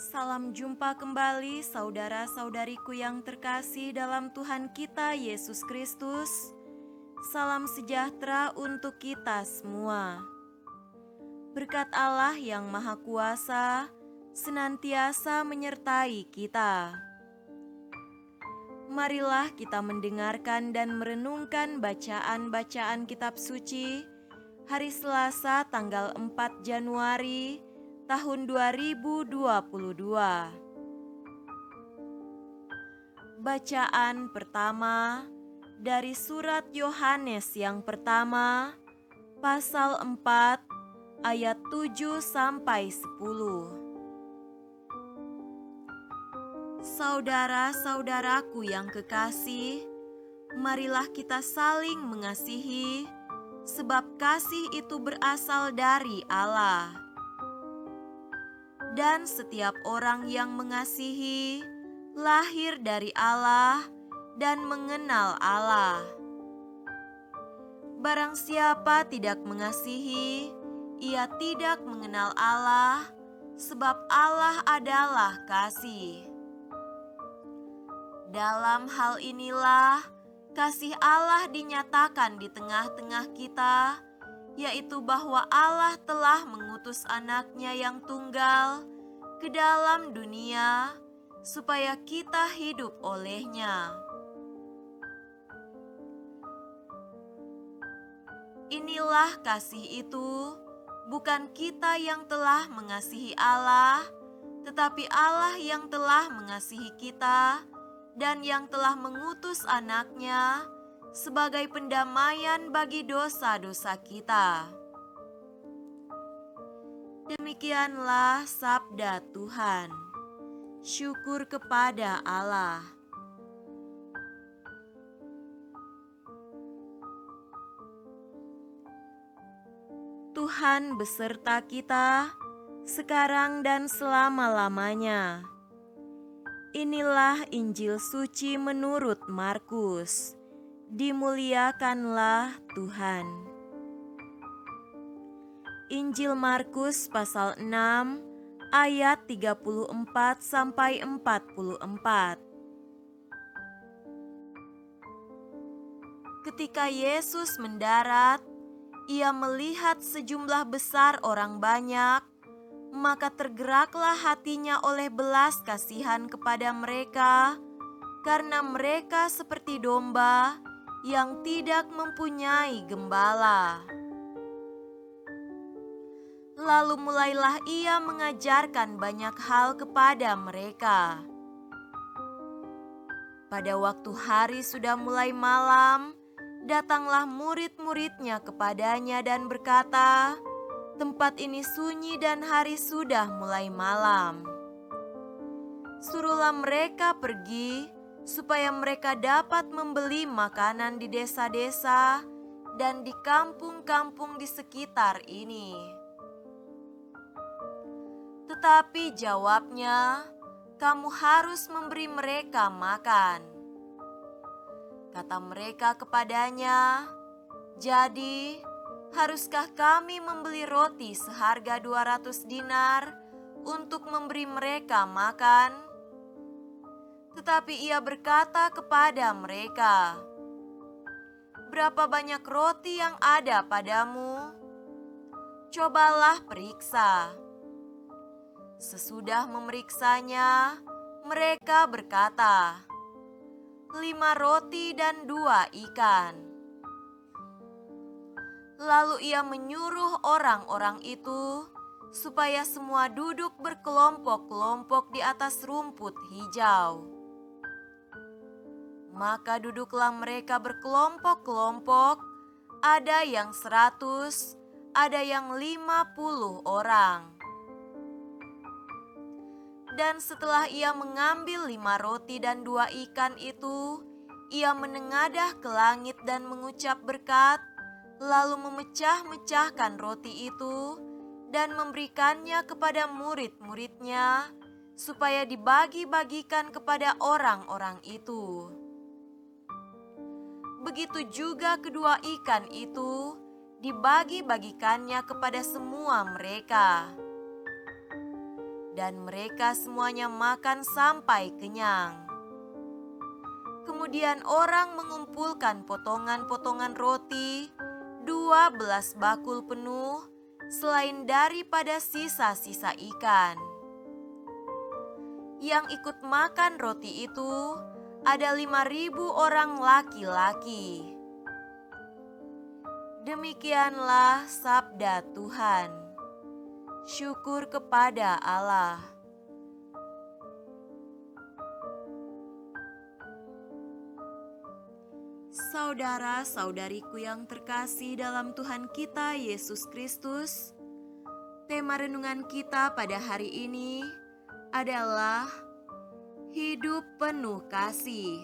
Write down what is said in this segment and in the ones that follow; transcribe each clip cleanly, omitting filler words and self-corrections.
Salam jumpa kembali saudara-saudariku yang terkasih dalam Tuhan kita Yesus Kristus. Salam sejahtera untuk kita semua. Berkat Allah yang Maha Kuasa senantiasa menyertai kita. Marilah kita mendengarkan dan merenungkan bacaan-bacaan kitab suci hari Selasa tanggal 4 Januari tahun 2022. Bacaan pertama dari surat Yohanes yang pertama, pasal 4 ayat 7 sampai 10. Saudara-saudaraku yang kekasih, marilah kita saling mengasihi, sebab kasih itu berasal dari Allah. Dan setiap orang yang mengasihi lahir dari Allah dan mengenal Allah. Barang siapa tidak mengasihi, ia tidak mengenal Allah, sebab Allah adalah kasih. Dalam hal inilah kasih Allah dinyatakan di tengah-tengah kita, yaitu bahwa Allah telah mengutus anaknya yang tunggal ke dalam dunia supaya kita hidup olehnya. Inilah kasih itu, bukan kita yang telah mengasihi Allah, tetapi Allah yang telah mengasihi kita dan yang telah mengutus anaknya sebagai pendamaian bagi dosa-dosa kita. Demikianlah sabda Tuhan. Syukur kepada Allah. Tuhan beserta kita sekarang dan selama-lamanya. Inilah Injil suci menurut Markus. Dimuliakanlah Tuhan. Injil Markus pasal 6 ayat 34 sampai 44. Ketika Yesus mendarat, ia melihat sejumlah besar orang banyak, maka tergeraklah hatinya oleh belas kasihan kepada mereka, karena mereka seperti domba yang tidak mempunyai gembala. Lalu mulailah ia mengajarkan banyak hal kepada mereka. Pada waktu hari sudah mulai malam, datanglah murid-muridnya kepadanya dan berkata, "Tempat ini sunyi dan hari sudah mulai malam. Suruhlah mereka pergi, supaya mereka dapat membeli makanan di desa-desa dan di kampung-kampung di sekitar ini." Tetapi jawabnya, "Kamu harus memberi mereka makan." Kata mereka kepadanya, "Jadi, haruskah kami membeli roti seharga 200 dinar untuk memberi mereka makan?" Tetapi ia berkata kepada mereka, "Berapa banyak roti yang ada padamu? Cobalah periksa." Sesudah memeriksanya, mereka berkata, 5 roti dan 2 ikan. Lalu ia menyuruh orang-orang itu supaya semua duduk berkelompok-kelompok di atas rumput hijau. Maka duduklah mereka berkelompok-kelompok, ada yang 100, ada yang 50 orang. Dan setelah ia mengambil 5 roti dan 2 ikan itu, ia menengadah ke langit dan mengucap berkat, lalu memecah-mecahkan roti itu dan memberikannya kepada murid-muridnya, supaya dibagi-bagikan kepada orang-orang itu. Begitu juga kedua ikan itu dibagi-bagikannya kepada semua mereka. dan mereka semuanya makan sampai kenyang. Kemudian orang mengumpulkan potongan-potongan roti, 12 bakul penuh, selain daripada sisa-sisa ikan. Yang ikut makan roti itu ada 5.000 orang laki-laki. Demikianlah sabda Tuhan. Syukur kepada Allah. Saudara-saudariku yang terkasih dalam Tuhan kita Yesus Kristus, tema renungan kita pada hari ini adalah hidup penuh kasih.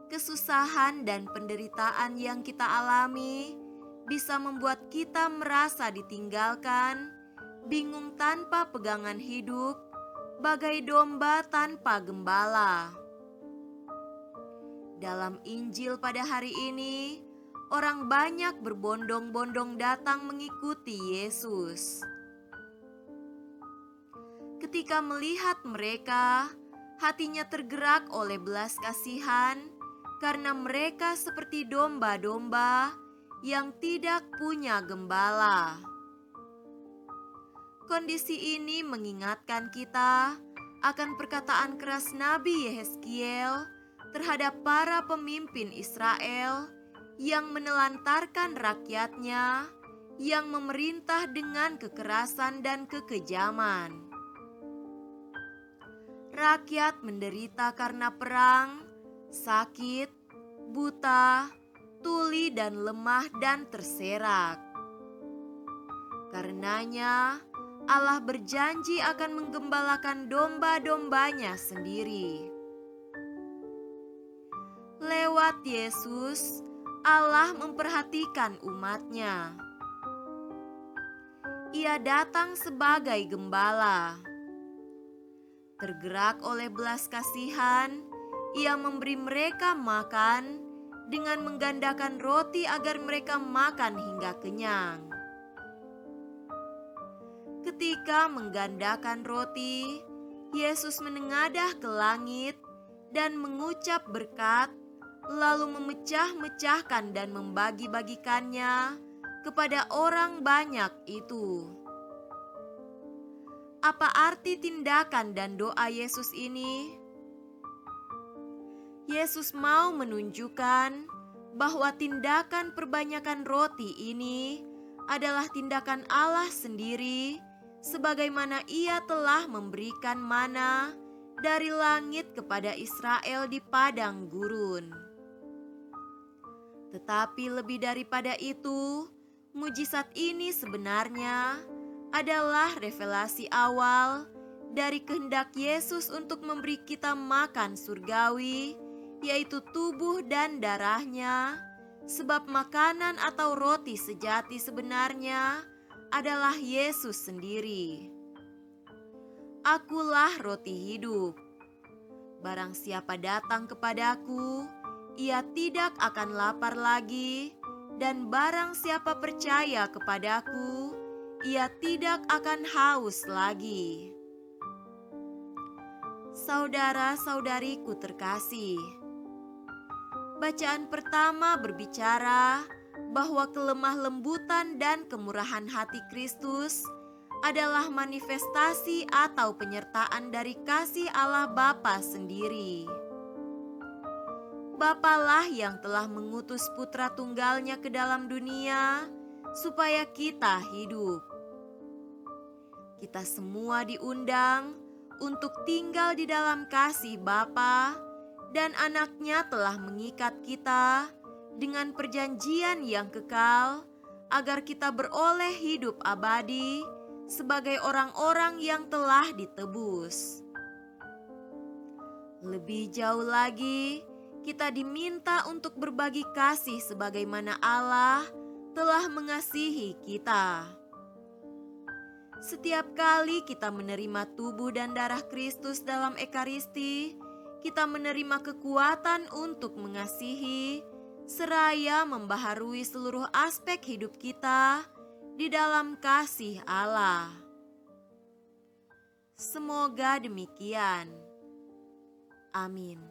Kesusahan dan penderitaan yang kita alami bisa membuat kita merasa ditinggalkan, bingung tanpa pegangan hidup, bagai domba tanpa gembala. Dalam Injil pada hari ini, orang banyak berbondong-bondong datang mengikuti Yesus. Ketika melihat mereka, hatinya tergerak oleh belas kasihan karena mereka seperti domba-domba yang tidak punya gembala. Kondisi ini mengingatkan kita akan perkataan keras Nabi Yehezkiel terhadap para pemimpin Israel yang menelantarkan rakyatnya yang memerintah dengan kekerasan dan kekejaman. Rakyat menderita karena perang, sakit, buta, tuli dan lemah dan terserak. Karenanya Allah berjanji akan menggembalakan domba-dombanya sendiri. Lewat Yesus, Allah memperhatikan umat-Nya. Ia datang sebagai gembala. Tergerak oleh belas kasihan, Ia memberi mereka makan dengan menggandakan roti agar mereka makan hingga kenyang. Ketika menggandakan roti, Yesus menengadah ke langit dan mengucap berkat, lalu memecah-mecahkan dan membagi-bagikannya kepada orang banyak itu. Apa arti tindakan dan doa Yesus ini? Yesus mau menunjukkan bahwa tindakan perbanyakan roti ini adalah tindakan Allah sendiri, sebagaimana Ia telah memberikan mana dari langit kepada Israel di padang gurun. Tetapi lebih daripada itu, mujizat ini sebenarnya adalah revelasi awal dari kehendak Yesus untuk memberi kita makan surgawi, yaitu tubuh dan darah-Nya, sebab makanan atau roti sejati sebenarnya adalah Yesus sendiri. Akulah roti hidup. Barang siapa datang kepadaku, ia tidak akan lapar lagi, dan barang siapa percaya kepadaku, ia tidak akan haus lagi. Saudara-saudariku terkasih, bacaan pertama berbicara bahwa kelemah lembutan dan kemurahan hati Kristus adalah manifestasi atau penyertaan dari kasih Allah Bapa sendiri. Bapalah yang telah mengutus putra tunggalnya ke dalam dunia supaya kita hidup. Kita semua diundang untuk tinggal di dalam kasih Bapa, dan anaknya telah mengikat kita dengan perjanjian yang kekal agar kita beroleh hidup abadi sebagai orang-orang yang telah ditebus. Lebih jauh lagi, kita diminta untuk berbagi kasih sebagaimana Allah telah mengasihi kita. Setiap kali kita menerima tubuh dan darah Kristus dalam Ekaristi, kita menerima kekuatan untuk mengasihi, seraya membaharui seluruh aspek hidup kita di dalam kasih Allah. Semoga demikian. Amin.